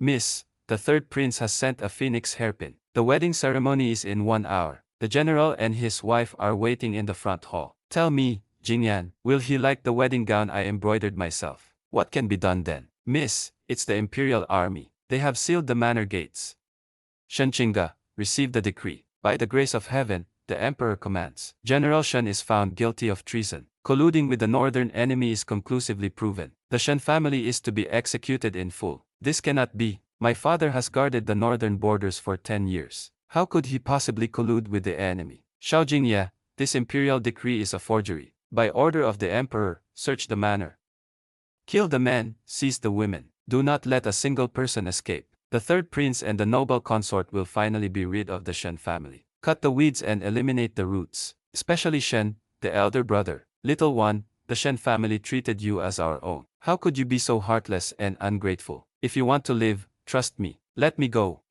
Miss, the third prince has sent a phoenix hairpin. The wedding ceremony is in 1 hour. The general and his wife are waiting in the front hall. Tell me, Jingyan, will he like the wedding gown I embroidered myself? What can be done then? Miss, it's the imperial army. They have sealed the manor gates. Shen Qingge, receive the decree. By the grace of heaven, the emperor commands. General Shen is found guilty of treason. Colluding with the northern enemy is conclusively proven. The Shen family is to be executed in full. This cannot be. My father has guarded the northern borders for 10 years. How could he possibly collude with the enemy? Xiao Jingye, this imperial decree is a forgery. By order of the emperor, search the manor. Kill the men, seize the women. Do not let a single person escape. The third prince and the noble consort will finally be rid of the Shen family. Cut the weeds and eliminate the roots. Especially Shen, the elder brother. Little one, the Shen family treated you as our own. How could you be so heartless and ungrateful? If you want to live, trust me. Let me go.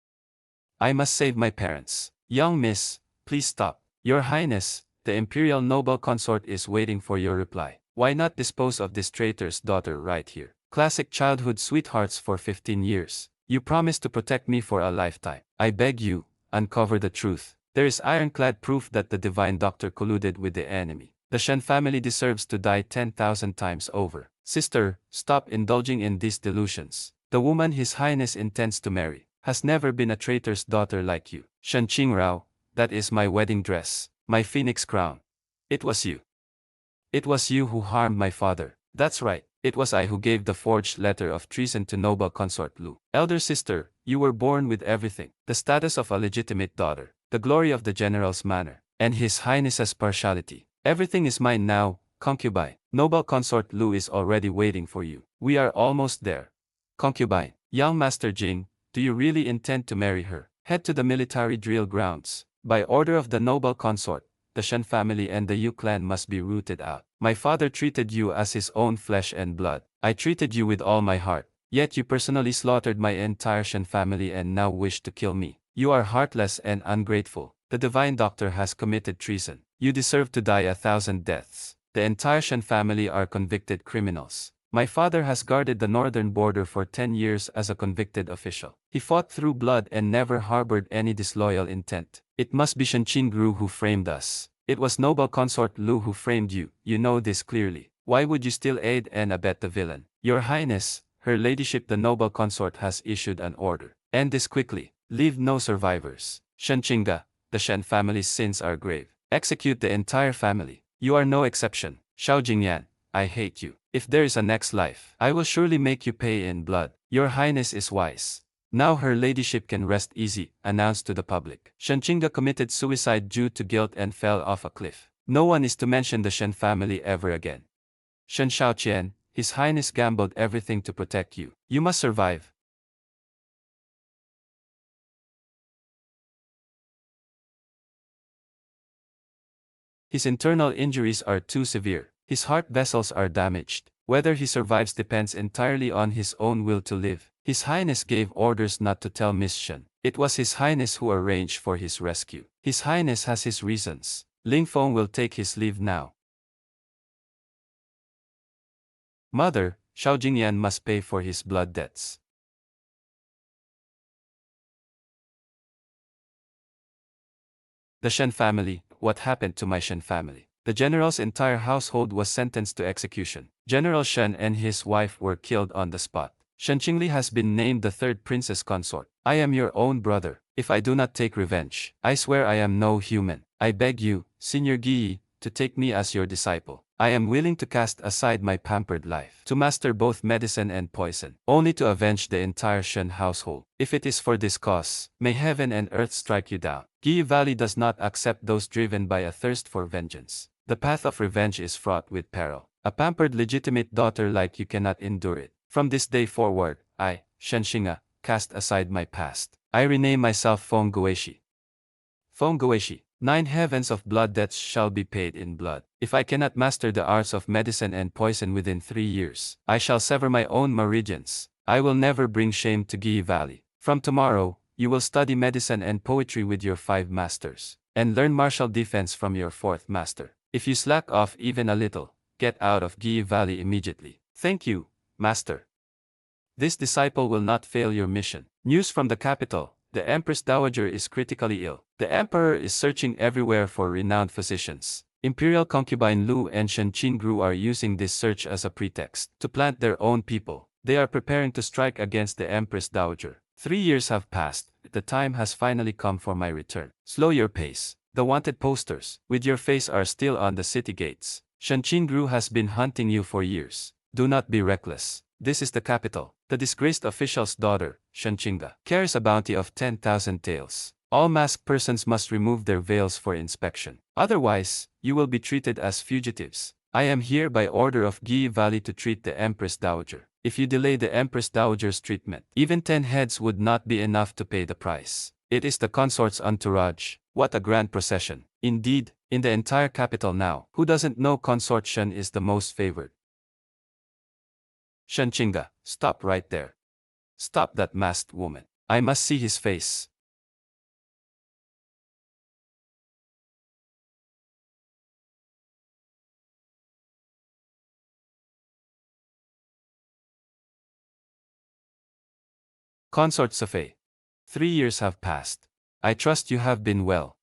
I must save my parents. Young miss, please stop. Your Highness, the imperial noble consort is waiting for your reply. Why not dispose of this traitor's daughter right here? Classic childhood sweethearts for 15 years. You promised to protect me for a lifetime. I beg you, uncover the truth. There is ironclad proof that the divine doctor colluded with the enemy. The Shen family deserves to die 10,000 times over. Sister, stop indulging in these delusions. The woman His Highness intends to marry has never been a traitor's daughter like you. Shen Qingrao, that is my wedding dress, my phoenix crown. It was you. It was you who harmed my father. That's right. It was I who gave the forged letter of treason to noble consort Lu. Elder sister, you were born with everything. The status of a legitimate daughter, the glory of the general's manor, and His Highness's partiality. Everything is mine now, concubine. Noble consort Lu is already waiting for you. We are almost there. Concubine, young Master Jing, do you really intend to marry her? Head to the military drill grounds. By order of the noble consort, the Shen family and the Yu clan must be rooted out. My father treated you as his own flesh and blood. I treated you with all my heart. Yet you personally slaughtered my entire Shen family and now wish to kill me. You are heartless and ungrateful. The divine doctor has committed treason. You deserve to die 1,000 deaths. The entire Shen family are convicted criminals. My father has guarded the northern border for 10 years as a convicted official. He fought through blood and never harbored any disloyal intent. It must be Shen Qingru who framed us. It was noble consort Lu who framed you. You know this clearly. Why would you still aid and abet the villain? Your Highness, Her Ladyship the noble consort has issued an order. End this quickly. Leave no survivors. Shen Qingge, the Shen family's sins are grave. Execute the entire family. You are no exception. Xiao Jingyan, I hate you. If there is a next life, I will surely make you pay in blood. Your Highness is wise. Now Her Ladyship can rest easy, announced to the public. Shen Qingge committed suicide due to guilt and fell off a cliff. No one is to mention the Shen family ever again. Shen Shaoqian, His Highness gambled everything to protect you. You must survive. His internal injuries are too severe. His heart vessels are damaged. Whether he survives depends entirely on his own will to live. His Highness gave orders not to tell Miss Shen. It was His Highness who arranged for his rescue. His Highness has his reasons. Ling Feng will take his leave now. Mother, Xiao Jingyan must pay for his blood debts. The Shen family, what happened to my Shen family? The general's entire household was sentenced to execution. General Shen and his wife were killed on the spot. Shen Qingli has been named the third princess consort. I am your own brother. If I do not take revenge, I swear I am no human. I beg you, Senior Guyi, to take me as your disciple. I am willing to cast aside my pampered life, to master both medicine and poison, only to avenge the entire Shen household. If it is for this cause, may heaven and earth strike you down. Guyi Valley does not accept those driven by a thirst for vengeance. The path of revenge is fraught with peril. A pampered legitimate daughter like you cannot endure it. From this day forward, I, Shen Qingge, cast aside my past. I rename myself Feng Guoishi. Feng Guoishi. 9 heavens of blood debts shall be paid in blood. If I cannot master the arts of medicine and poison within 3 years, I shall sever my own meridians. I will never bring shame to Guyi Valley. From tomorrow, you will study medicine and poetry with your 5 masters, and learn martial defense from your 4th master. If you slack off even a little, get out of Guyi Valley immediately. Thank you, Master. This disciple will not fail your mission. News from the capital. The Empress Dowager is critically ill. The emperor is searching everywhere for renowned physicians. Imperial concubine Lu and Shen Qingru are using this search as a pretext to plant their own people. They are preparing to strike against the Empress Dowager. 3 years have passed. The time has finally come for my return. Slow your pace. The wanted posters with your face are still on the city gates. Shen Qingru has been hunting you for years. Do not be reckless. This is the capital. The disgraced official's daughter, Shen Qingga, carries a bounty of 10,000 taels. All masked persons must remove their veils for inspection. Otherwise, you will be treated as fugitives. I am here by order of Gi Valley to treat the Empress Dowager. If you delay the Empress Dowager's treatment, even 10 heads would not be enough to pay the price. It is the consort's entourage. What a grand procession. Indeed, in the entire capital now, who doesn't know Consort Shen is the most favored? Shen Qingga, stop right there. Stop that masked woman. I must see his face. Consort Safei. 3 years have passed. I trust you have been well.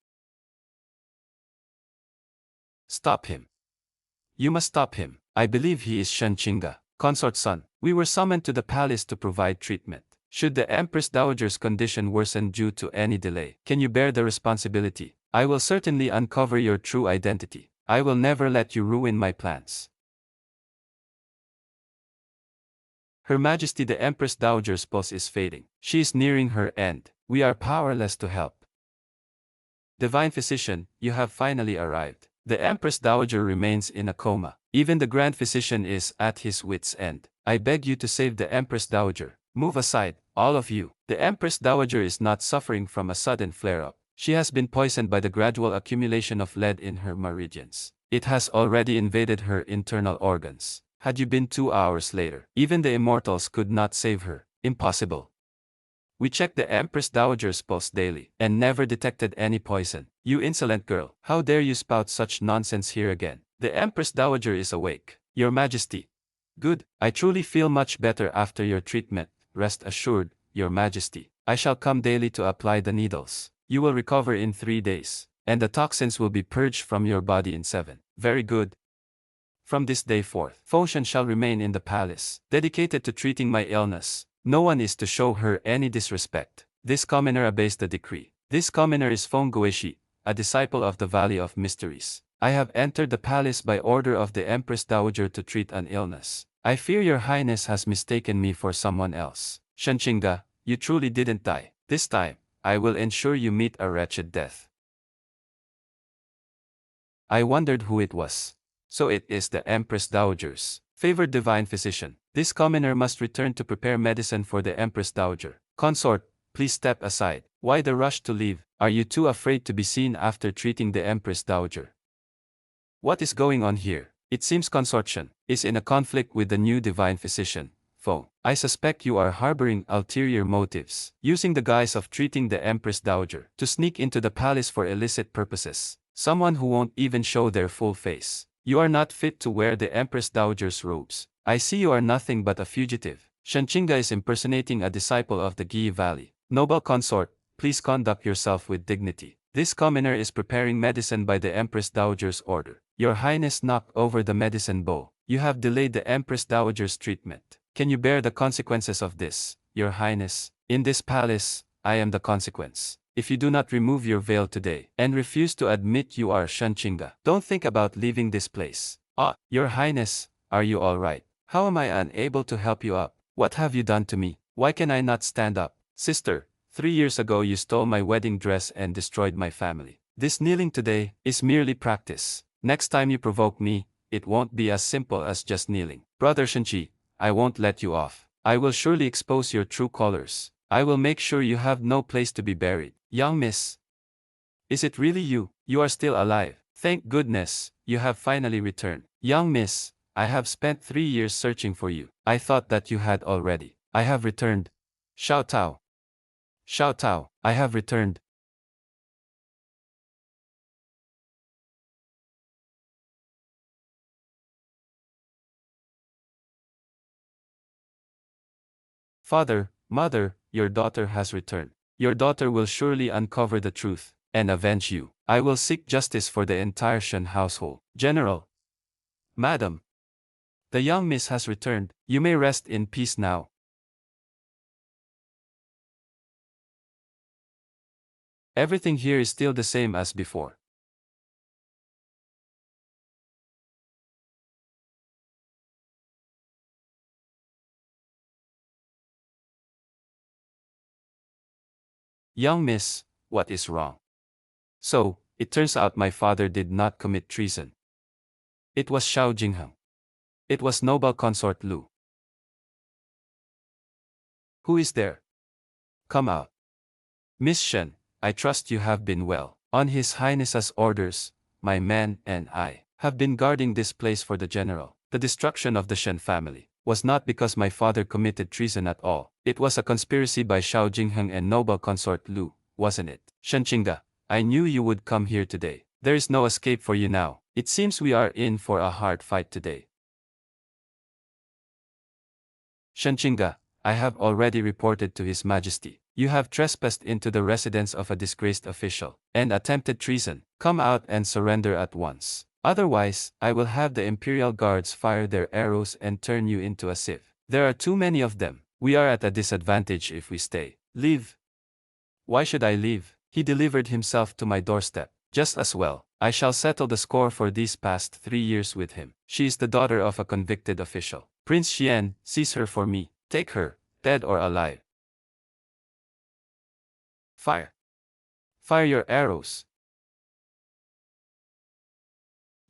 Stop him. You must stop him. I believe he is Shen Qingga, Consort's son. We were summoned to the palace to provide treatment. Should the Empress Dowager's condition worsen due to any delay, can you bear the responsibility? I will certainly uncover your true identity. I will never let you ruin my plans. Her Majesty the Empress Dowager's pulse is fading. She is nearing her end. We are powerless to help. Divine Physician, you have finally arrived. The Empress Dowager remains in a coma. Even the Grand Physician is at his wit's end. I beg you to save the Empress Dowager. Move aside, all of you. The Empress Dowager is not suffering from a sudden flare-up. She has been poisoned by the gradual accumulation of lead in her meridians. It has already invaded her internal organs. Had you been 2 hours later, even the immortals could not save her. Impossible. We checked the Empress Dowager's pulse daily, and never detected any poison. You insolent girl, how dare you spout such nonsense here again? The Empress Dowager is awake. Your Majesty. Good, I truly feel much better after your treatment. Rest assured, Your Majesty. I shall come daily to apply the needles. You will recover in 3 days, and the toxins will be purged from your body in 7. Very good. From this day forth, Foshan shall remain in the palace, dedicated to treating my illness. No one is to show her any disrespect. This commoner obeys the decree. This commoner is Feng Guishi, a disciple of the Valley of Mysteries. I have entered the palace by order of the Empress Dowager to treat an illness. I fear your highness has mistaken me for someone else. Shen Qingga, you truly didn't die. This time, I will ensure you meet a wretched death. I wondered who it was. So it is the Empress Dowager's favored divine physician. This commoner must return to prepare medicine for the Empress Dowager. Consort, please step aside. Why the rush to leave? Are you too afraid to be seen after treating the Empress Dowager? What is going on here? It seems Consort Shen is in a conflict with the new divine physician, Feng. I suspect you are harboring ulterior motives, using the guise of treating the Empress Dowager to sneak into the palace for illicit purposes. Someone who won't even show their full face. You are not fit to wear the Empress Dowager's robes. I see you are nothing but a fugitive. Shen Qingga is impersonating a disciple of the Gi Valley. Noble consort, please conduct yourself with dignity. This commoner is preparing medicine by the Empress Dowager's order. Your Highness knocked over the medicine bowl. You have delayed the Empress Dowager's treatment. Can you bear the consequences of this, Your Highness? In this palace, I am the consequence. If you do not remove your veil today, and refuse to admit you are Shen Qingga, don't think about leaving this place. Ah, Your Highness, are you all right? How am I unable to help you up? What have you done to me? Why can I not stand up? Sister, 3 years ago you stole my wedding dress and destroyed my family. This kneeling today is merely practice. Next time you provoke me, it won't be as simple as just kneeling. Brother Shenqi, I won't let you off. I will surely expose your true colors. I will make sure you have no place to be buried. Young miss. Is it really you? You are still alive. Thank goodness, you have finally returned. Young miss, I have spent 3 years searching for you. I thought that you had already. I have returned. Xiao Tao. Xiao Tao, I have returned. Father, mother, your daughter has returned. Your daughter will surely uncover the truth and avenge you. I will seek justice for the entire Shen household. General. Madam. The young miss has returned. You may rest in peace now. Everything here is still the same as before. Young miss, what is wrong? So, it turns out my father did not commit treason. It was Xiao Jingheng. It was noble consort Lu. Who is there? Come out. Miss Shen, I trust you have been well. On His Highness's orders, my men and I have been guarding this place for the general. The destruction of the Shen family was not because my father committed treason at all. It was a conspiracy by Xiao Jingheng and noble consort Lu, wasn't it? Shen Qingda, I knew you would come here today. There is no escape for you now. It seems we are in for a hard fight today. Shen Qingda, I have already reported to His Majesty. You have trespassed into the residence of a disgraced official and attempted treason. Come out and surrender at once. Otherwise, I will have the Imperial Guards fire their arrows and turn you into a sieve. There are too many of them. We are at a disadvantage if we stay. Leave. Why should I leave? He delivered himself to my doorstep. Just as well, I shall settle the score for these past 3 years with him. She is the daughter of a convicted official. Prince Xian, seize her for me. Take her, dead or alive. Fire. Fire your arrows.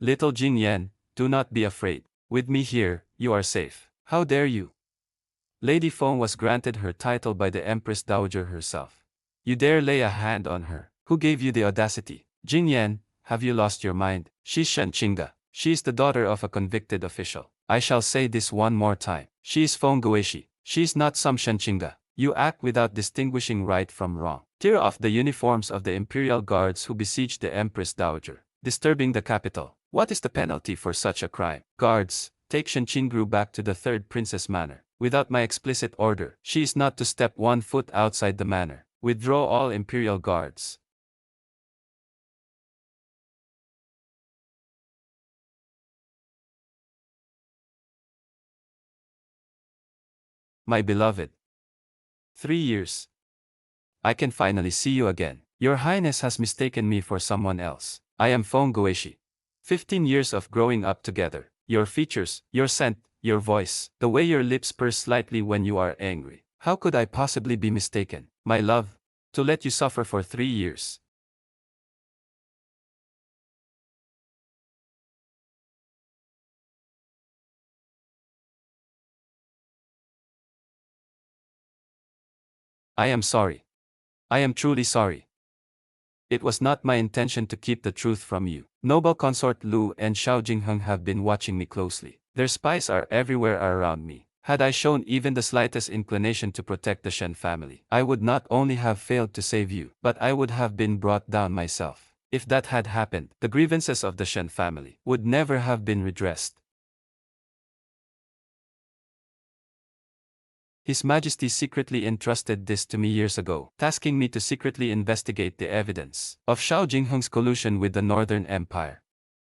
Little Jing Yan, do not be afraid. With me here, you are safe. How dare you? Lady Feng was granted her title by the Empress Dowager herself. You dare lay a hand on her. Who gave you the audacity? Jing Yan, have you lost your mind? She's Shen Qingda. She is the daughter of a convicted official. I shall say this one more time. She is Feng Guishi. She is not some Shen Qingda. You act without distinguishing right from wrong. Tear off the uniforms of the Imperial Guards who besieged the Empress Dowager, disturbing the capital. What is the penalty for such a crime? Guards, take Shen Qingru back to the Third Princess Manor. Without my explicit order, she is not to step 1 foot outside the manor. Withdraw all Imperial Guards. My beloved. 3 years. I can finally see you again. Your Highness has mistaken me for someone else. I am Feng Guishi. 15 years of growing up together. Your features, your scent, your voice, the way your lips purse slightly when you are angry. How could I possibly be mistaken, my love, to let you suffer for 3 years? I am sorry. I am truly sorry. It was not my intention to keep the truth from you. Noble consort Lu and Xiao Jingheng have been watching me closely. Their spies are everywhere around me. Had I shown even the slightest inclination to protect the Shen family, I would not only have failed to save you, but I would have been brought down myself. If that had happened, the grievances of the Shen family would never have been redressed. His Majesty secretly entrusted this to me years ago, tasking me to secretly investigate the evidence of Xiao Jingheng's collusion with the Northern Empire.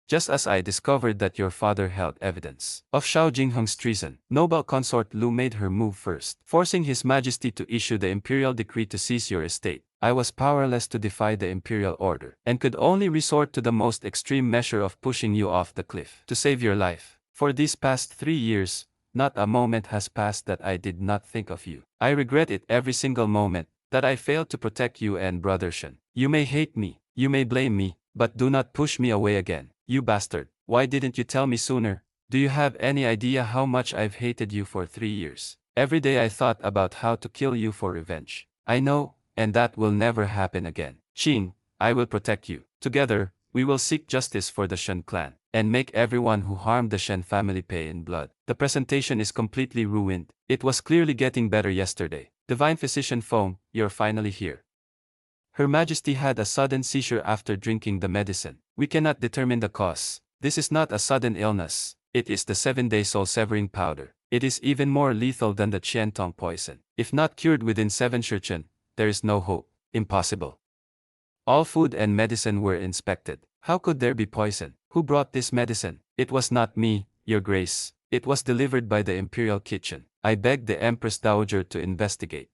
Just as I discovered that your father held evidence of Xiao Jingheng's treason, noble consort Lu made her move first, forcing His Majesty to issue the imperial decree to seize your estate. I was powerless to defy the imperial order, and could only resort to the most extreme measure of pushing you off the cliff to save your life. For these past 3 years, not a moment has passed that I did not think of you. I regret it every single moment, that I failed to protect you and Brother Shen. You may hate me, you may blame me, but do not push me away again. You bastard, why didn't you tell me sooner? Do you have any idea how much I've hated you for 3 years? Every day I thought about how to kill you for revenge. I know, and that will never happen again. Qing, I will protect you. Together, we will seek justice for the Shen clan, and make everyone who harmed the Shen family pay in blood. The presentation is completely ruined. It was clearly getting better yesterday. Divine Physician Feng, you're finally here. Her Majesty had a sudden seizure after drinking the medicine. We cannot determine the cause. This is not a sudden illness. It is the 7-day soul-severing powder. It is even more lethal than the Qiantong poison. If not cured within 7 shurchen, there is no hope. Impossible. All food and medicine were inspected. How could there be poison? Who brought this medicine? It was not me, Your Grace. It was delivered by the Imperial Kitchen. I begged the Empress Dowager to investigate.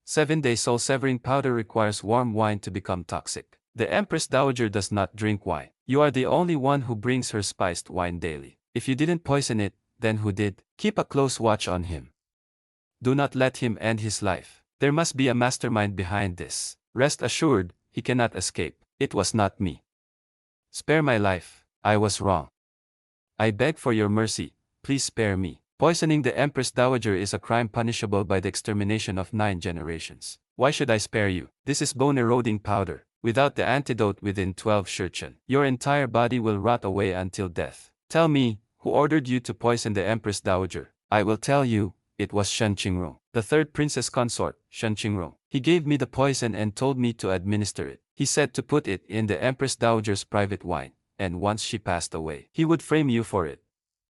7-day soul-severing powder requires warm wine to become toxic. The Empress Dowager does not drink wine. You are the only one who brings her spiced wine daily. If you didn't poison it, then who did? Keep a close watch on him. Do not let him end his life. There must be a mastermind behind this. Rest assured, he cannot escape. It was not me. Spare my life. I was wrong. I beg for your mercy. Please spare me. Poisoning the Empress Dowager is a crime punishable by the extermination of 9 generations. Why should I spare you? This is bone-eroding powder. Without the antidote within 12 shurchen, your entire body will rot away until death. Tell me, who ordered you to poison the Empress Dowager? I will tell you, it was Shen Qingrong, the 3rd princess consort, Shen Qingrong. He gave me the poison and told me to administer it. He said to put it in the Empress Dowager's private wine, and once she passed away, he would frame you for it.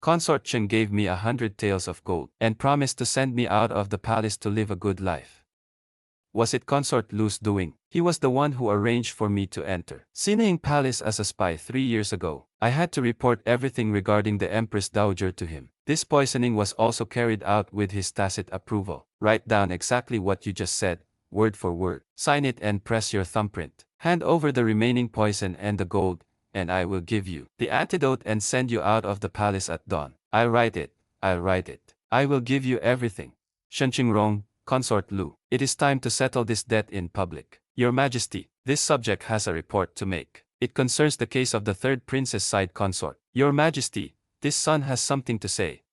Consort Chen gave me 100 taels of gold, and promised to send me out of the palace to live a good life. Was it Consort Lu's doing? He was the one who arranged for me to enter Sinaying Palace as a spy 3 years ago. I had to report everything regarding the Empress Dowager to him. This poisoning was also carried out with his tacit approval. Write down exactly what you just said, word for word. Sign it and press your thumbprint. Hand over the remaining poison and the gold, and I will give you the antidote and send you out of the palace at dawn. I'll write it. I'll write it. I will give you everything. Shen Qingrong, Consort Lu, it is time to settle this debt in public. Your Majesty, this subject has a report to make. It concerns the case of the 3rd princess side consort. Your Majesty, this son has something to say.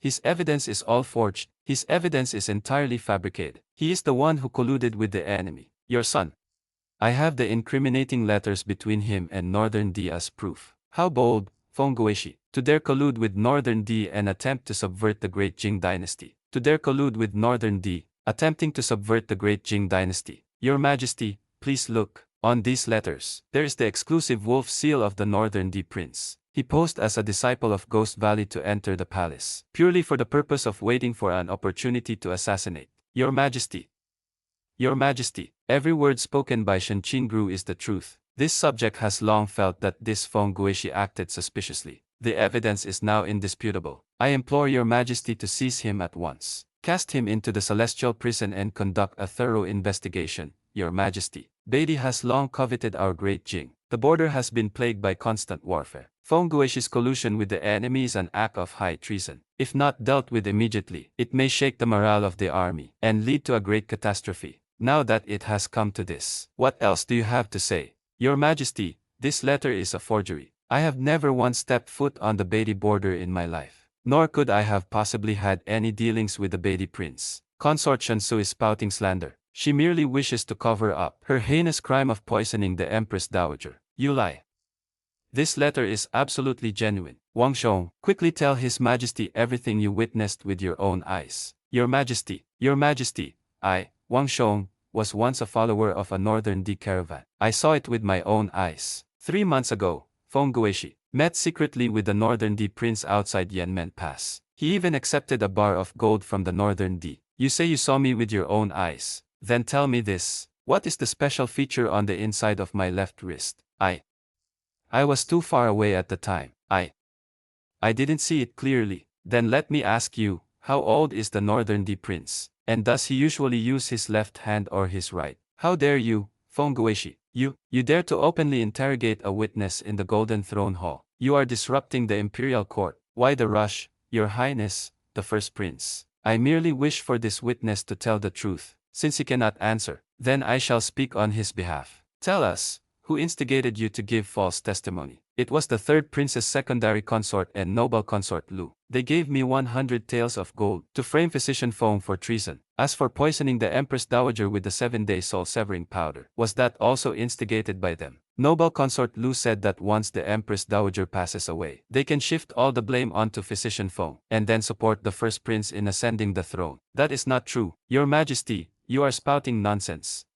His evidence is all forged. His evidence is entirely fabricated. He is the one who colluded with the enemy. Your son. I have the incriminating letters between him and Northern D as proof. How bold, Feng Guishi, to dare collude with Northern D and attempt to subvert the great Jing dynasty. To dare collude with Northern D, attempting to subvert the great Jing dynasty. Your Majesty, please look. On these letters, there is the exclusive wolf seal of the Northern D prince. He posed as a disciple of Ghost Valley to enter the palace, purely for the purpose of waiting for an opportunity to assassinate. Your Majesty. Your Majesty, every word spoken by Shen Qingru is the truth. This subject has long felt that this Feng Guishi acted suspiciously. The evidence is now indisputable. I implore your Majesty to seize him at once. Cast him into the celestial prison and conduct a thorough investigation, your Majesty. Beatty has long coveted our great Jing. The border has been plagued by constant warfare. Feng Guishi's collusion with the enemy is an act of high treason. If not dealt with immediately, it may shake the morale of the army and lead to a great catastrophe. Now that it has come to this, what else do you have to say? Your Majesty, this letter is a forgery. I have never once stepped foot on the Beatty border in my life. Nor could I have possibly had any dealings with the Beatty prince. Consort Shansu is spouting slander. She merely wishes to cover up her heinous crime of poisoning the Empress Dowager. You lie. This letter is absolutely genuine. Wang Shong, quickly tell His Majesty everything you witnessed with your own eyes. Your Majesty, I, Wang Shong, was once a follower of a Northern D caravan. I saw it with my own eyes. 3 months ago, Feng Guishi met secretly with the Northern D prince outside Yanmen Pass. He even accepted a bar of gold from the Northern D. You say you saw me with your own eyes. Then tell me this. What is the special feature on the inside of my left wrist? I was too far away at the time. I didn't see it clearly. Then let me ask you, how old is the Northern D prince? And does he usually use his left hand or his right? How dare you, Feng Guishi? You dare to openly interrogate a witness in the Golden Throne Hall. You are disrupting the imperial court. Why the rush, Your Highness, the first prince? I merely wish for this witness to tell the truth. Since he cannot answer, then I shall speak on his behalf. Tell us, who instigated you to give false testimony? It was the 3rd princess secondary consort and noble consort Lu. They gave me 100 taels of gold to frame physician Feng for treason. As for poisoning the Empress Dowager with the 7-day soul-severing powder, was that also instigated by them? Noble consort Lu said that once the Empress Dowager passes away, they can shift all the blame onto physician Feng, and then support the first prince in ascending the throne. That is not true. Your Majesty, you are spouting nonsense.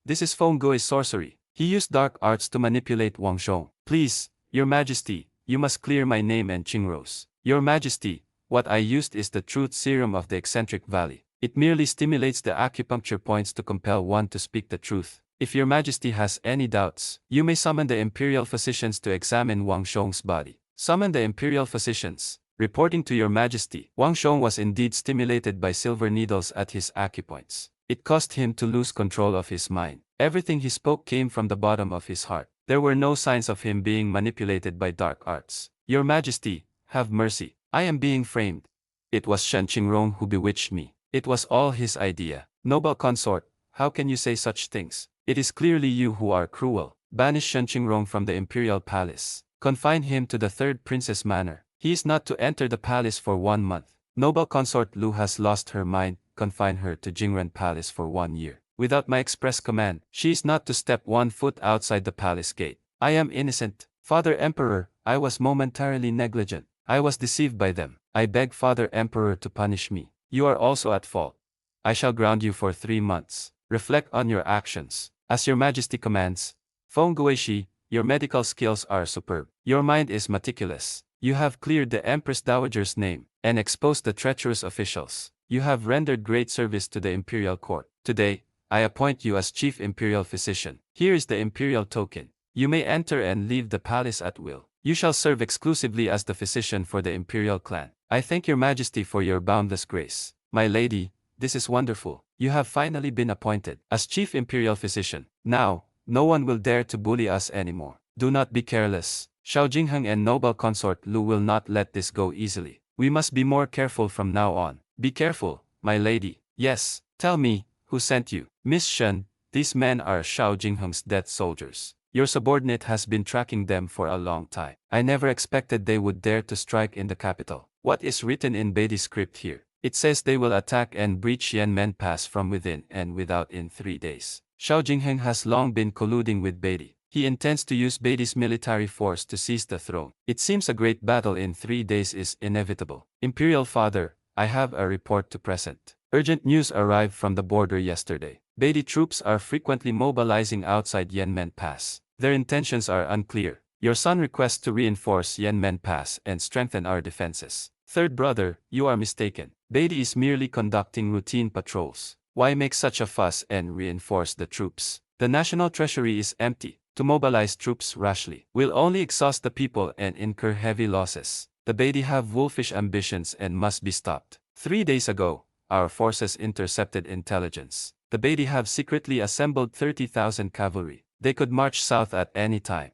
This is Feng Gui's sorcery. He used dark arts to manipulate Wang Shong. Please, Your Majesty, you must clear my name and Qingro's. Your Majesty, What I used is the truth serum of the eccentric valley. It merely stimulates the acupuncture points to compel one to speak the truth. If your majesty has any doubts, you may summon the imperial physicians to examine Wang Shong's body. Summon the imperial physicians. Reporting to your majesty, Wang Shong was indeed stimulated by silver needles at his acupoints. It caused him to lose control of his mind. Everything he spoke came from the bottom of his heart. There were no signs of him being manipulated by dark arts. Your majesty, have mercy. I am being framed. It was Shen Qingrong who bewitched me. It was all his idea. Noble consort, how can you say such things? It is clearly you who are cruel. Banish Shen Qingrong from the imperial palace. Confine him to the third princess manor. He is not to enter the palace for 1 month. Noble consort Lu has lost her mind. Confine her to Jingren Palace for 1 year. Without my express command, she is not to step 1 foot outside the palace gate. I am innocent. Father Emperor, I was momentarily negligent. I was deceived by them. I beg Father Emperor to punish me. You are also at fault. I shall ground you for 3 months. Reflect on your actions. As your majesty commands. Feng Guishi, your medical skills are superb. Your mind is meticulous. You have cleared the Empress Dowager's name and exposed the treacherous officials. You have rendered great service to the imperial court. Today, I appoint you as chief imperial physician. Here is the imperial token. You may enter and leave the palace at will. You shall serve exclusively as the physician for the imperial clan. I thank your majesty for your boundless grace. My lady, this is wonderful. You have finally been appointed as chief imperial physician. Now, no one will dare to bully us anymore. Do not be careless. Xiao Jingheng and noble consort Lu will not let this go easily. We must be more careful from now on. Be careful, my lady. Yes, tell me, who sent you? Miss Shen, these men are Xiao Jingheng's dead soldiers. Your subordinate has been tracking them for a long time. I never expected they would dare to strike in the capital. What is written in Beatty's script here? It says they will attack and breach Yanmen Pass from within and without in 3 days. Xiao Jingheng has long been colluding with Beatty. He intends to use Beatty's military force to seize the throne. It seems a great battle in 3 days is inevitable. Imperial Father, I have a report to present. Urgent news arrived from the border yesterday. Beatty troops are frequently mobilizing outside Yanmen Pass. Their intentions are unclear. Your son requests to reinforce Yanmen Pass and strengthen our defenses. Third brother, you are mistaken. Beatty is merely conducting routine patrols. Why make such a fuss and reinforce the troops? The national treasury is empty. To mobilize troops rashly will only exhaust the people and incur heavy losses. The Beatty have wolfish ambitions and must be stopped. 3 days ago, our forces intercepted intelligence. The Beatty have secretly assembled 30,000 cavalry. They could march south at any time.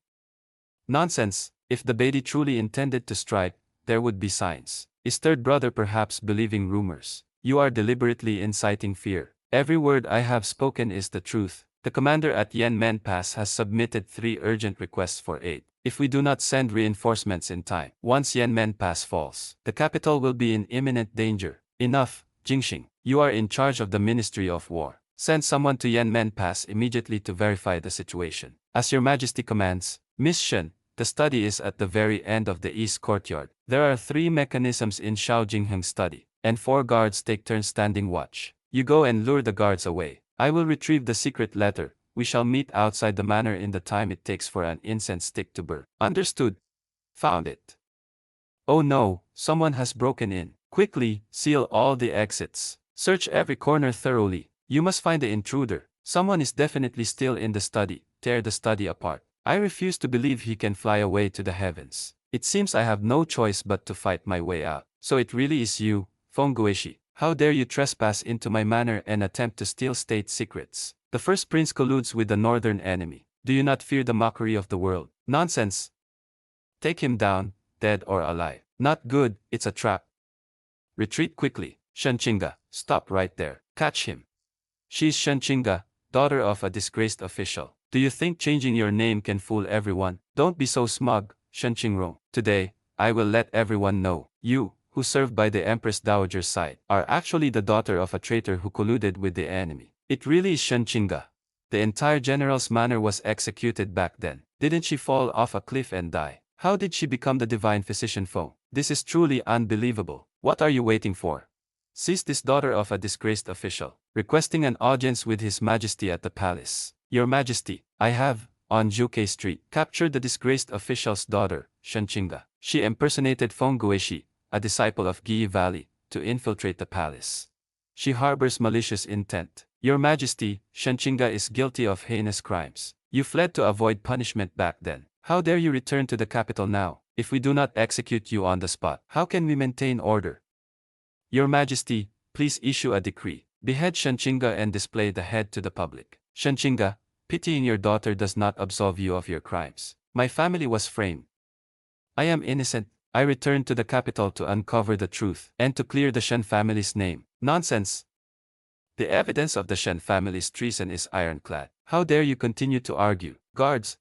Nonsense. If the Beatty truly intended to strike, there would be signs. Is third brother perhaps believing rumors? You are deliberately inciting fear. Every word I have spoken is the truth. The commander at Yanmen Pass has submitted 3 urgent requests for aid. If we do not send reinforcements in time, once Yanmen Pass falls, the capital will be in imminent danger. Enough, Jingxing. You are in charge of the Ministry of War. Send someone to Yanmen Pass immediately to verify the situation. As your majesty commands, Miss Shen, the study is at the very end of the east courtyard. There are 3 mechanisms in Xiao Jingheng's study, and 4 guards take turns standing watch. You go and lure the guards away. I will retrieve the secret letter. We shall meet outside the manor in the time it takes for an incense stick to burn. Understood? Found it. Oh no, someone has broken in. Quickly, seal all the exits. Search every corner thoroughly. You must find the intruder. Someone is definitely still in the study. Tear the study apart. I refuse to believe he can fly away to the heavens. It seems I have no choice but to fight my way out. So it really is you, Feng Guishi. How dare you trespass into my manor and attempt to steal state secrets? The first prince colludes with the northern enemy. Do you not fear the mockery of the world? Nonsense. Take him down, dead or alive. Not good, it's a trap. Retreat quickly. Shenqinga, stop right there. Catch him. She's Shenqinga, daughter of a disgraced official. Do you think changing your name can fool everyone? Don't be so smug, Shen Qingrong. Today, I will let everyone know. You, who served by the Empress Dowager's side, are actually the daughter of a traitor who colluded with the enemy. It really is Shenqinga. The entire general's manor was executed back then. Didn't she fall off a cliff and die? How did she become the divine physician Feng? This is truly unbelievable. What are you waiting for? Seize this daughter of a disgraced official, requesting an audience with His Majesty at the palace. Your Majesty, I have, on Zhuke Street, captured the disgraced official's daughter, Shenqinga. She impersonated Feng Guishi, a disciple of Gi Valley, to infiltrate the palace. She harbors malicious intent. Your Majesty, Shanchinga is guilty of heinous crimes. You fled to avoid punishment back then. How dare you return to the capital now? If we do not execute you on the spot, how can we maintain order? Your Majesty, please issue a decree. Behead Shanchinga and display the head to the public. Shanchinga, pitying your daughter does not absolve you of your crimes. My family was framed. I am innocent. I returned to the capital to uncover the truth and to clear the Shen family's name. Nonsense! The evidence of the Shen family's treason is ironclad. How dare you continue to argue? Guards,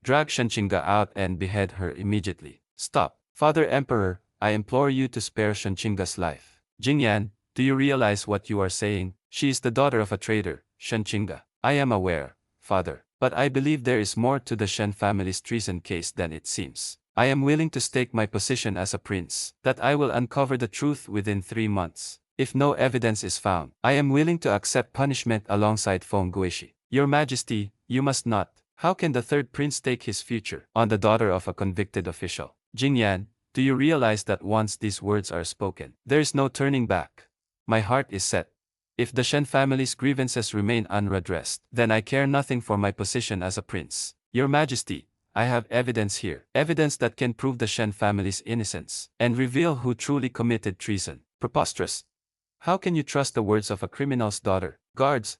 drag Shanchinga out and behead her immediately. Stop. Father Emperor, I implore you to spare Shanchinga's life. Jingyan, do you realize what you are saying? She is the daughter of a traitor, Shanchinga. I am aware, Father, but I believe there is more to the Shen family's treason case than it seems. I am willing to stake my position as a prince that I will uncover the truth within 3 months. If no evidence is found, I am willing to accept punishment alongside Feng Guishi. Your Majesty, you must not. How can the third prince stake his future on the daughter of a convicted official? Jingyan, do you realize that once these words are spoken, there is no turning back? My heart is set. If the Shen family's grievances remain unredressed, then I care nothing for my position as a prince. Your Majesty, I have evidence here. Evidence that can prove the Shen family's innocence and reveal who truly committed treason. Preposterous. How can you trust the words of a criminal's daughter? Guards,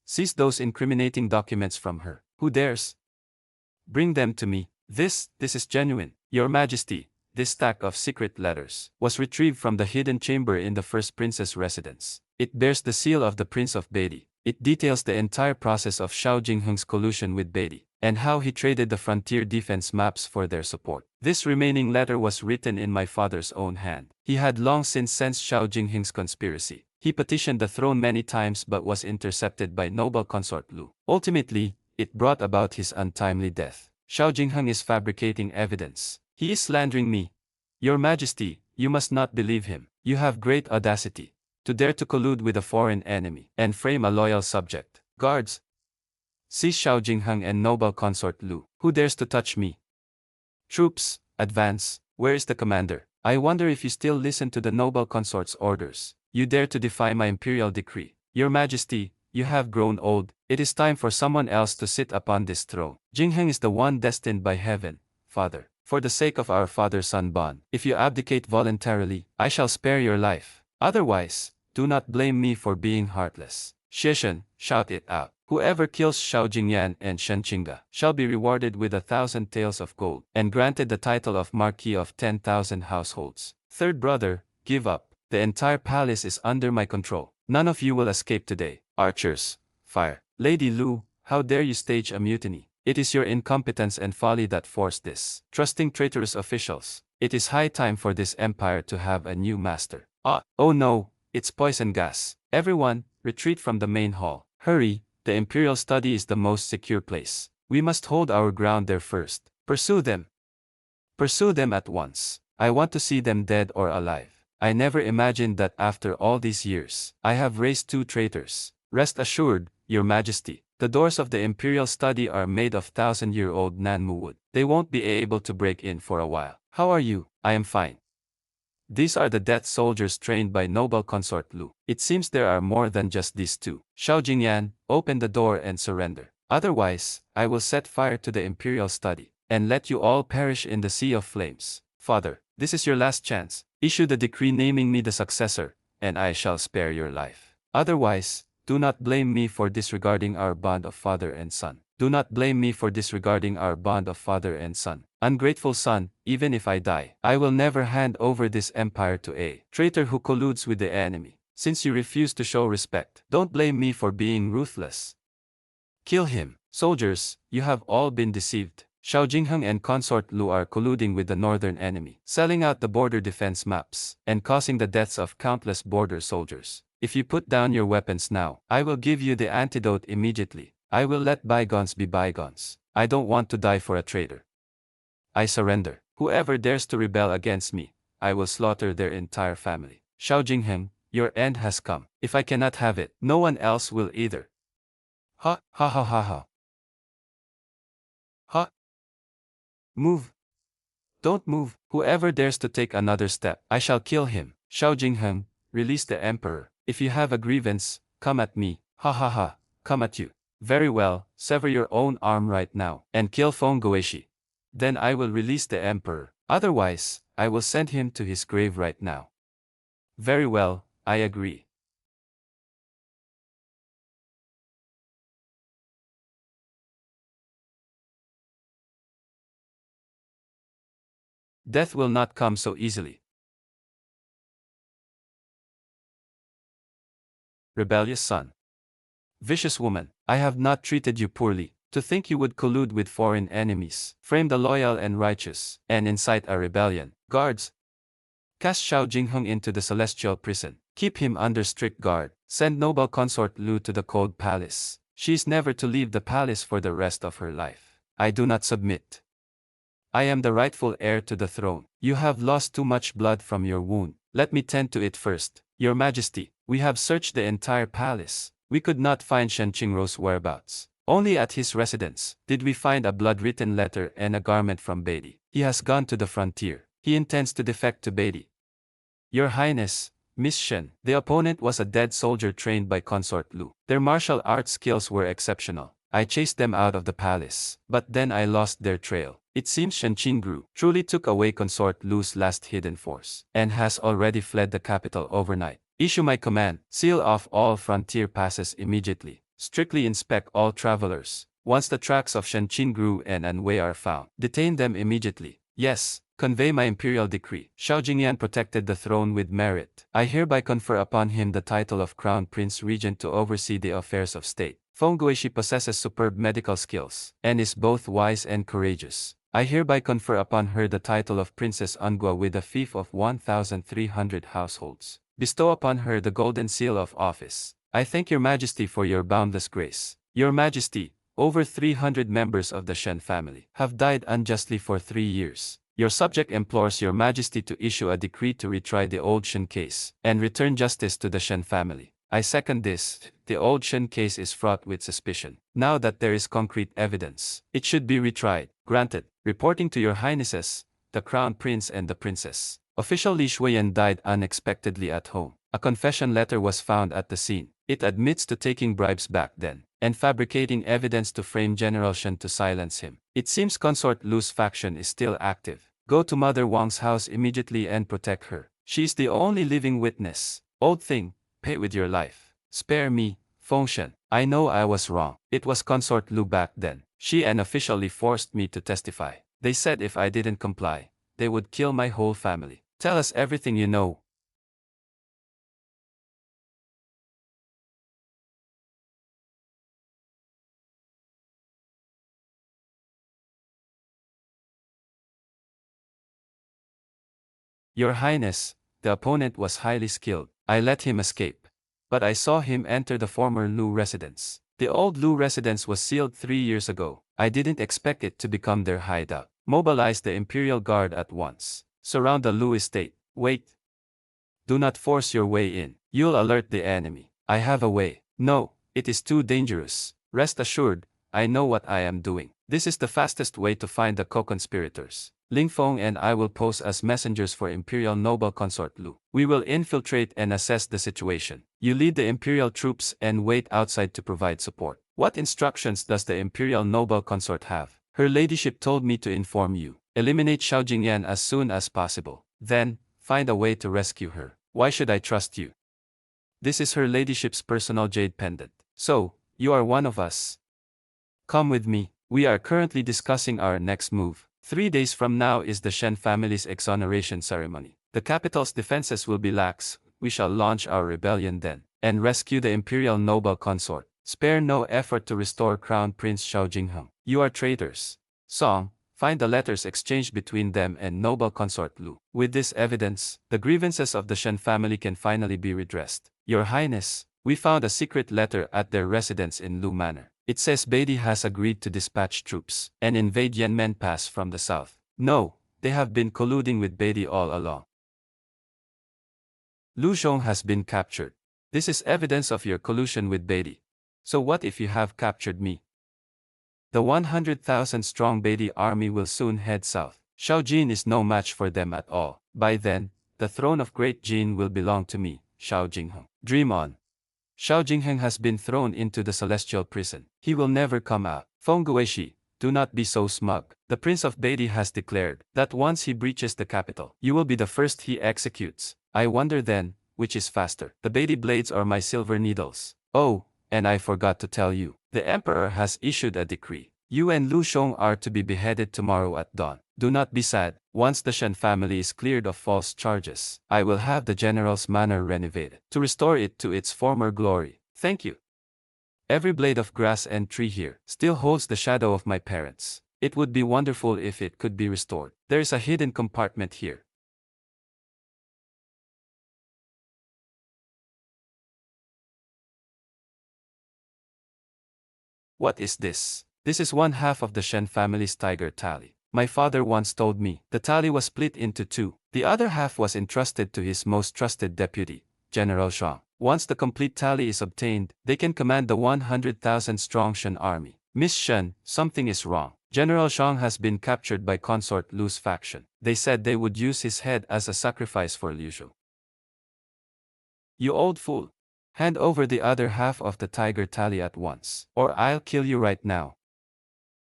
seize those incriminating documents from her. Who dares? Bring them to me. This is genuine. Your Majesty, this stack of secret letters was retrieved from the hidden chamber in the first prince's residence. It bears the seal of the Prince of Beatty. It details the entire process of Xiao Jingheng's collusion with Beatty, and how he traded the frontier defense maps for their support. This remaining letter was written in my father's own hand. He had long since sensed Xiao Jingheng's conspiracy. He petitioned the throne many times but was intercepted by noble consort Lu. Ultimately, it brought about his untimely death. Xiao Jingheng is fabricating evidence. He is slandering me. Your Majesty, you must not believe him. You have great audacity to dare to collude with a foreign enemy and frame a loyal subject. Guards, seize Xiao Jingheng and noble consort Lu. Who dares to touch me? Troops, advance. Where is the commander? I wonder if you still listen to the noble consort's orders. You dare to defy my imperial decree. Your Majesty, you have grown old. It is time for someone else to sit upon this throne. Jingheng is the one destined by heaven, Father. For the sake of our father-son bond, if you abdicate voluntarily, I shall spare your life. Otherwise, do not blame me for being heartless. Xishan, shout it out. Whoever kills Xiao Jingyan and Shanchinga shall be rewarded with 1,000 taels of gold and granted the title of Marquis of 10,000 households. Third brother, give up. The entire palace is under my control. None of you will escape today. Archers, fire. Lady Lu, how dare you stage a mutiny? It is your incompetence and folly that forced this. Trusting traitorous officials. It is high time for this empire to have a new master. Oh no, it's poison gas. Everyone, retreat from the main hall. Hurry, the imperial study is the most secure place. We must hold our ground there first. Pursue them. Pursue them at once. I want to see them dead or alive. I never imagined that after all these years, I have raised 2 traitors. Rest assured, Your Majesty, the doors of the imperial study are made of 1,000-year-old Nanmu wood. They won't be able to break in for a while. How are you? I am fine. These are the death soldiers trained by noble consort Lu. It seems there are more than just these 2. Xiao Jingyan, open the door and surrender. Otherwise, I will set fire to the imperial study and let you all perish in the sea of flames. Father, this is your last chance. Issue the decree naming me the successor, and I shall spare your life. Otherwise, do not blame me for disregarding our bond of father and son. Do not blame me for disregarding our bond of father and son. Ungrateful son, even if I die, I will never hand over this empire to a traitor who colludes with the enemy. Since you refuse to show respect, don't blame me for being ruthless. Kill him. Soldiers, you have all been deceived. Xiao Jingheng and consort Lu are colluding with the northern enemy, selling out the border defense maps, and causing the deaths of countless border soldiers. If you put down your weapons now, I will give you the antidote immediately. I will let bygones be bygones. I don't want to die for a traitor. I surrender. Whoever dares to rebel against me, I will slaughter their entire family. Xiao Jingheng, your end has come. If I cannot have it, no one else will either. Ha ha ha ha ha. Ha. Move. Don't move. Whoever dares to take another step, I shall kill him. Xiao Jingheng, release the emperor. If you have a grievance, come at me. Ha ha ha, come at you. Very well, sever your own arm right now, and kill Feng Guishi. Then I will release the emperor. Otherwise, I will send him to his grave right now. Very well, I agree. Death will not come so easily. Rebellious son. Vicious woman, I have not treated you poorly. To think you would collude with foreign enemies, frame the loyal and righteous, and incite a rebellion. Guards, cast Xiao Jingheng into the celestial prison. Keep him under strict guard. Send noble consort Lu to the cold palace. She is never to leave the palace for the rest of her life. I do not submit. I am the rightful heir to the throne. You have lost too much blood from your wound. Let me tend to it first. Your Majesty, we have searched the entire palace. We could not find Shen Qingrou's whereabouts. Only at his residence did we find a blood-written letter and a garment from Beatty. He has gone to the frontier. He intends to defect to Beatty. Your Highness, Miss Shen, the opponent was a dead soldier trained by Consort Lu. Their martial arts skills were exceptional. I chased them out of the palace, but then I lost their trail. It seems Shen Qingru truly took away Consort Lu's last hidden force, and has already fled the capital overnight. Issue my command, seal off all frontier passes immediately. Strictly inspect all travelers. Once the tracks of Shen Qingru and Anwei are found, detain them immediately. Yes, convey my imperial decree. Xiao Jingyan protected the throne with merit. I hereby confer upon him the title of Crown Prince Regent to oversee the affairs of state. Feng Guishi possesses superb medical skills, and is both wise and courageous. I hereby confer upon her the title of Princess Angua with a fief of 1,300 households. Bestow upon her the golden seal of office. I thank your Majesty for your boundless grace. Your Majesty, over 300 members of the Shen family have died unjustly for 3 years. Your subject implores your Majesty to issue a decree to retry the old Shen case, and return justice to the Shen family. I second this. The old Shen case is fraught with suspicion. Now that there is concrete evidence, it should be retried. Granted. Reporting to your Highnesses, the Crown Prince and the Princess. Official Li Shuiyan died unexpectedly at home. A confession letter was found at the scene. It admits to taking bribes back then, and fabricating evidence to frame General Shen to silence him. It seems Consort Lu's faction is still active. Go to Mother Wang's house immediately and protect her. She is the only living witness. Old thing, pay with your life. Spare me, Fengshen. I know I was wrong. It was Consort Lu back then. She unofficially forced me to testify. They said if I didn't comply, they would kill my whole family. Tell us everything you know. Your Highness, the opponent was highly skilled. I let him escape. But I saw him enter the former Lu residence. The old Lu residence was sealed 3 years ago. I didn't expect it to become their hideout. Mobilize the Imperial Guard at once. Surround the Lu estate. Wait. Do not force your way in. You'll alert the enemy. I have a way. No, it is too dangerous. Rest assured, I know what I am doing. This is the fastest way to find the co-conspirators. Ling Feng and I will pose as messengers for Imperial Noble Consort Lu. We will infiltrate and assess the situation. You lead the Imperial troops and wait outside to provide support. What instructions does the Imperial Noble Consort have? Her Ladyship told me to inform you. Eliminate Xiao Jingyan as soon as possible. Then, find a way to rescue her. Why should I trust you? This is Her Ladyship's personal jade pendant. So, you are one of us. Come with me. We are currently discussing our next move. 3 days from now is the Shen family's exoneration ceremony. The capital's defenses will be lax. We shall launch our rebellion then, and rescue the Imperial Noble Consort. Spare no effort to restore Crown Prince Xiao Jingheng. You are traitors. Song, find the letters exchanged between them and Noble Consort Lu. With this evidence, the grievances of the Shen family can finally be redressed. Your Highness, we found a secret letter at their residence in Lu Manor. It says Beatty has agreed to dispatch troops and invade Yanmen Pass from the south. No, they have been colluding with Beatty all along. Lu Zhong has been captured. This is evidence of your collusion with Beatty. So what if you have captured me? The 100,000 strong Beatty army will soon head south. Xiao Jin is no match for them at all. By then, the throne of Great Jin will belong to me, Xiao Jingheng. Dream on. Xiao Jingheng has been thrown into the celestial prison. He will never come out. Feng Guishi, do not be so smug. The Prince of Beatty has declared that once he breaches the capital, you will be the first he executes. I wonder then, which is faster, the Beatty blades or my silver needles? Oh, and I forgot to tell you, the Emperor has issued a decree. You and Lu Shong are to be beheaded tomorrow at dawn. Do not be sad. Once the Shen family is cleared of false charges, I will have the general's manor renovated to restore it to its former glory. Thank you. Every blade of grass and tree here still holds the shadow of my parents. It would be wonderful if it could be restored. There is a hidden compartment here. What is this? This is one half of the Shen family's tiger tally. My father once told me the tally was split into two. The other half was entrusted to his most trusted deputy, General Zhang. Once the complete tally is obtained, they can command the 100,000-strong Shen army. Miss Shen, something is wrong. General Zhang has been captured by Consort Lu's faction. They said they would use his head as a sacrifice for Liu Zhu. You old fool. Hand over the other half of the tiger tally at once, or I'll kill you right now.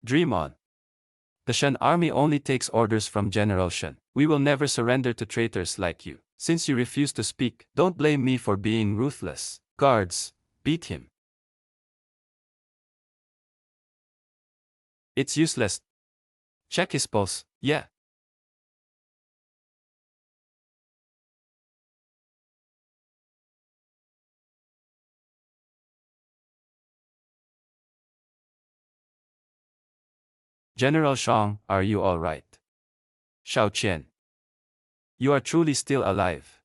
Dream on. The Shen army only takes orders from General Shen. We will never surrender to traitors like you. Since you refuse to speak, don't blame me for being ruthless. Guards, beat him. It's useless. Check his pulse. Yeah. General Shang, are you all right? Xiao Qian. You are truly still alive.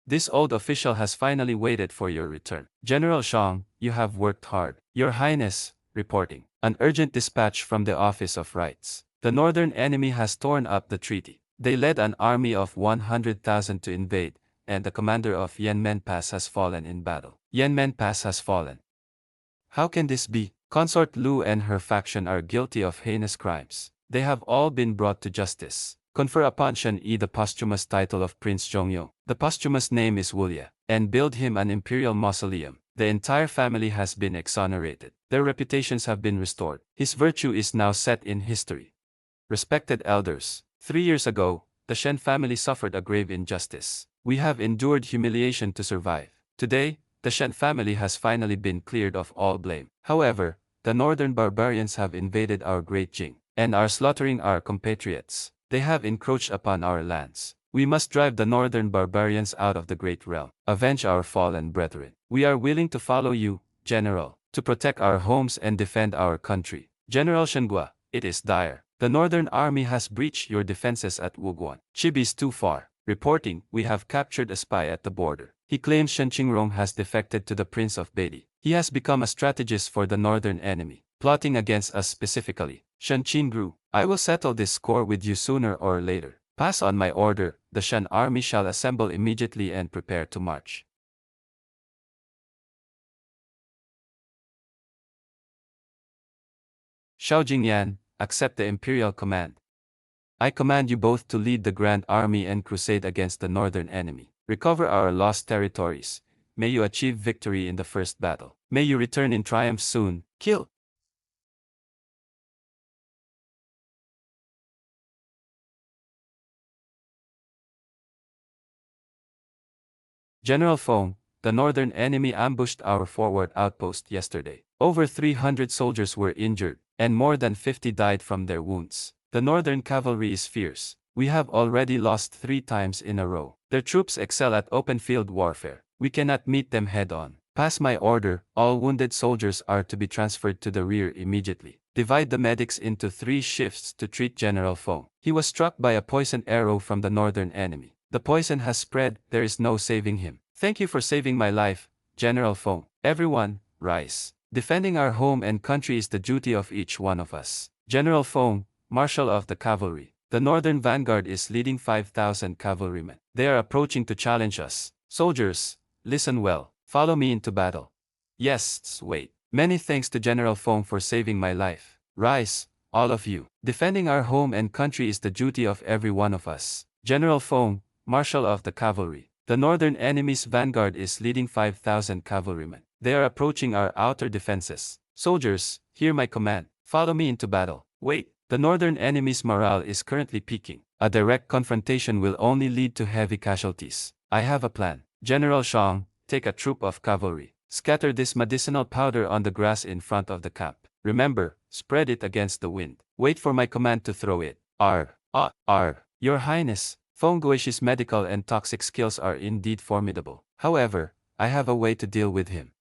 This old official has finally waited for your return. General Shang, you have worked hard. Your Highness, reporting. An urgent dispatch from the Office of Rights. The northern enemy has torn up the treaty. They led an army of 100,000 to invade, and the commander of Yanmen Pass has fallen in battle. Yanmen Pass has fallen. How can this be? Consort Lu and her faction are guilty of heinous crimes. They have all been brought to justice. Confer upon Shen Yi the posthumous title of Prince Zhongyou. The posthumous name is Wulia, and build him an imperial mausoleum. The entire family has been exonerated. Their reputations have been restored. His virtue is now set in history. Respected elders, 3 years ago, the Shen family suffered a grave injustice. We have endured humiliation to survive. Today, the Shen family has finally been cleared of all blame. However, the northern barbarians have invaded our great Jing, and are slaughtering our compatriots. They have encroached upon our lands. We must drive the northern barbarians out of the great realm. Avenge our fallen brethren. We are willing to follow you, General, to protect our homes and defend our country. General Shenhua, it is dire. The northern army has breached your defenses at Wuguan. Chibi is too far. Reporting, we have captured a spy at the border. He claims Shen Qingrong has defected to the Prince of Beatty. He has become a strategist for the northern enemy, plotting against us specifically. Shen Qingru, I will settle this score with you sooner or later. Pass on my order, the Shen army shall assemble immediately and prepare to march. Xiao Jingyan, accept the imperial command. I command you both to lead the grand army and crusade against the northern enemy. Recover our lost territories. May you achieve victory in the first battle. May you return in triumph soon. Kill! General Feng, the northern enemy ambushed our forward outpost yesterday. Over 300 soldiers were injured, and more than 50 died from their wounds. The northern cavalry is fierce. We have already lost 3 times in a row. Their troops excel at open field warfare. We cannot meet them head-on. Pass my order, all wounded soldiers are to be transferred to the rear immediately. Divide the medics into 3 shifts to treat General Feng. He was struck by a poisoned arrow from the northern enemy. The poison has spread, there is no saving him. Thank you for saving my life, General Feng. Everyone, rise. Defending our home and country is the duty of each one of us. General Feng, Marshal of the Cavalry. The northern vanguard is leading 5,000 cavalrymen. They are approaching to challenge us. Soldiers, listen well. Follow me into battle. Yes, wait. Many thanks to General Feng for saving my life. Rise, all of you. Defending our home and country is the duty of every one of us. General Feng, Marshal of the Cavalry. The northern enemy's vanguard is leading 5,000 cavalrymen. They are approaching our outer defenses. Soldiers, hear my command. Follow me into battle. Wait, the northern enemy's morale is currently peaking. A direct confrontation will only lead to heavy casualties. I have a plan. General Shang, take a troop of cavalry. Scatter this medicinal powder on the grass in front of the camp. Remember, spread it against the wind. Wait for my command to throw it. Your Highness, Feng Guishi's medical and toxic skills are indeed formidable. However, I have a way to deal with him.